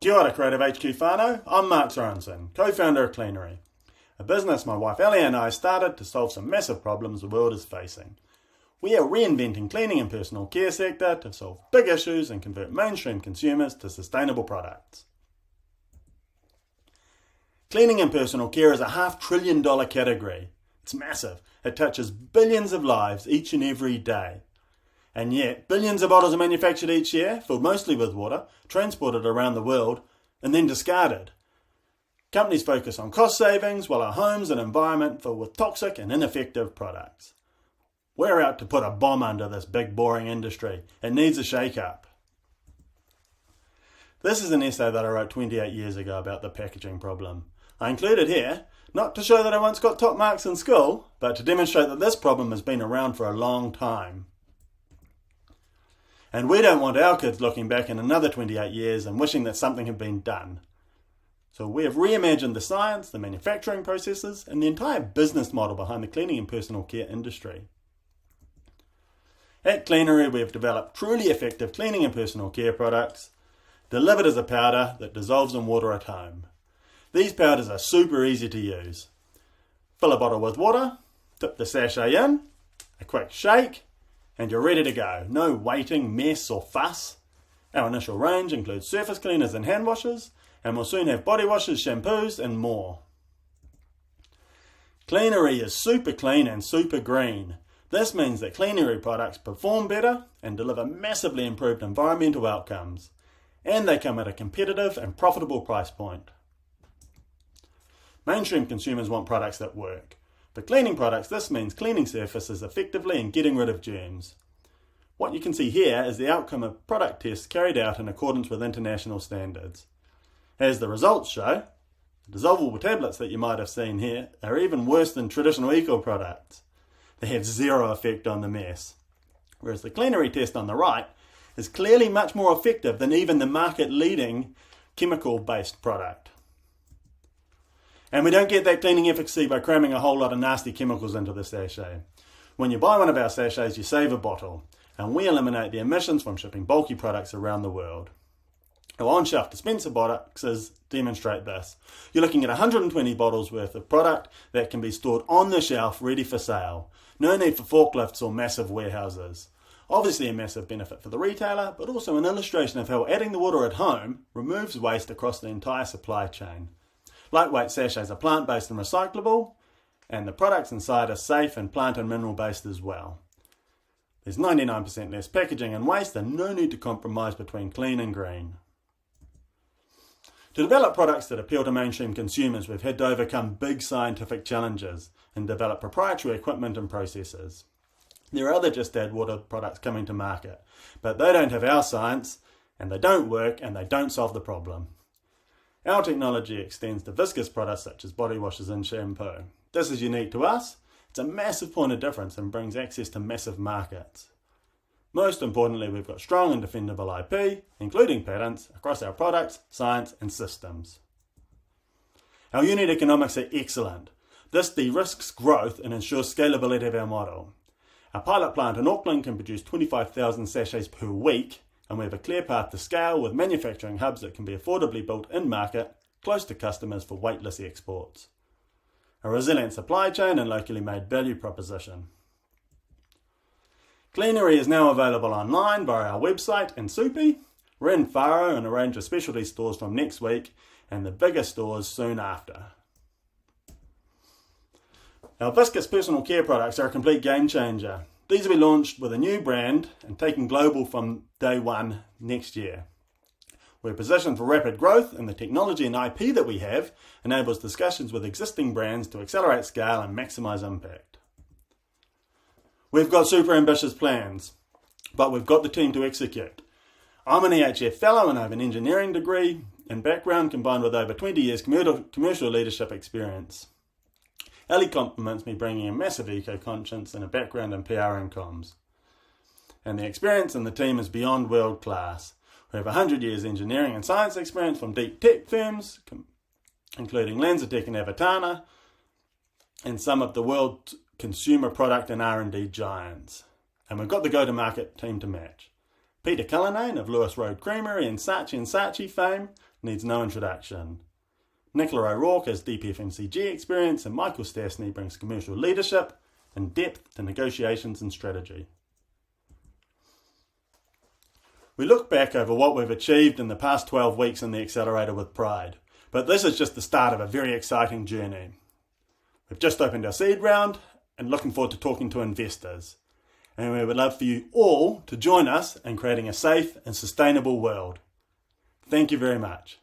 Kia ora, Creative HQ whānau. I'm Mark Sorensen, co-founder of Cleanery, a business my wife Ellie and I started to solve some massive problems the world is facing. We are reinventing cleaning and personal care sector to solve big issues and convert mainstream consumers to sustainable products. Cleaning and personal care is a $500 billion category. It's massive. It touches billions of lives each and every day. And yet, billions of bottles are manufactured each year, filled mostly with water, transported around the world, and then discarded. Companies focus on cost savings, while our homes and environment fill with toxic and ineffective products. We're out to put a bomb under this big, boring industry. It needs a shake-up. This is an essay that I wrote 28 years ago about the packaging problem. I include it here, not to show that I once got top marks in school, but to demonstrate that this problem has been around for a long time. And we don't want our kids looking back in another 28 years and wishing that something had been done. So we have reimagined the science, the manufacturing processes, and the entire business model behind the cleaning and personal care industry. At Cleanery, we have developed truly effective cleaning and personal care products, delivered as a powder that dissolves in water at home. These powders are super easy to use. Fill a bottle with water, dip the sachet in, a quick shake, and you're ready to go. No waiting, mess or fuss. Our initial range includes surface cleaners and hand washers, and we'll soon have body washes, shampoos and more. Cleanery is super clean and super green. This means that Cleanery products perform better and deliver massively improved environmental outcomes, and they come at a competitive and profitable price point. Mainstream consumers want products that work. For cleaning products, this means cleaning surfaces effectively and getting rid of germs. What you can see here is the outcome of product tests carried out in accordance with international standards. As the results show, the dissolvable tablets that you might have seen here are even worse than traditional eco products. They have zero effect on the mess. Whereas the Cleanery test on the right is clearly much more effective than even the market-leading chemical-based product. And we don't get that cleaning efficacy by cramming a whole lot of nasty chemicals into the sachet. When you buy one of our sachets, you save a bottle, and we eliminate the emissions from shipping bulky products around the world. Our on-shelf dispenser boxes demonstrate this. You're looking at 120 bottles worth of product that can be stored on the shelf ready for sale. No need for forklifts or massive warehouses. Obviously a massive benefit for the retailer, but also an illustration of how adding the water at home removes waste across the entire supply chain. Lightweight sachets are plant-based and recyclable, and the products inside are safe and plant and mineral-based as well. There's 99% less packaging and waste and no need to compromise between clean and green. To develop products that appeal to mainstream consumers, we've had to overcome big scientific challenges and develop proprietary equipment and processes. There are other Just Add Water products coming to market, but they don't have our science, and they don't work, and they don't solve the problem. Our technology extends to viscous products such as body washes and shampoo. This is unique to us. It's a massive point of difference and brings access to massive markets. Most importantly, we've got strong and defendable IP, including patents, across our products, science and systems. Our unit economics are excellent. This de-risks growth and ensures scalability of our model. Our pilot plant in Auckland can produce 25,000 sachets per week, and we have a clear path to scale with manufacturing hubs that can be affordably built in market, close to customers for weightless exports. A resilient supply chain and locally made value proposition. Cleanery is now available online via our website and Supi. We're in Whāro and a range of specialty stores from next week, and the bigger stores soon after. Our viscous personal care products are a complete game changer. These will be launched with a new brand and taken global from day one next year. We're positioned for rapid growth, and the technology and IP that we have enables discussions with existing brands to accelerate scale and maximise impact. We've got super ambitious plans, but we've got the team to execute. I'm an EHF fellow and I have an engineering degree and background combined with over 20 years commercial leadership experience. Ellie compliments me bringing a massive eco-conscience and a background in PR and comms. And the experience in the team is beyond world class. We have 100 years engineering and science experience from deep tech firms, including LanzaTech and Avatana, and some of the world's consumer product and R&D giants. And we've got the go-to-market team to match. Peter Cullinane of Lewis Road Creamery and Saatchi fame needs no introduction. Nicola O'Rourke has deep FMCG experience, and Michael Stasny brings commercial leadership and depth to negotiations and strategy. We look back over what we've achieved in the past 12 weeks in the Accelerator with pride, but this is just the start of a very exciting journey. We've just opened our seed round and looking forward to talking to investors. And we would love for you all to join us in creating a safe and sustainable world. Thank you very much.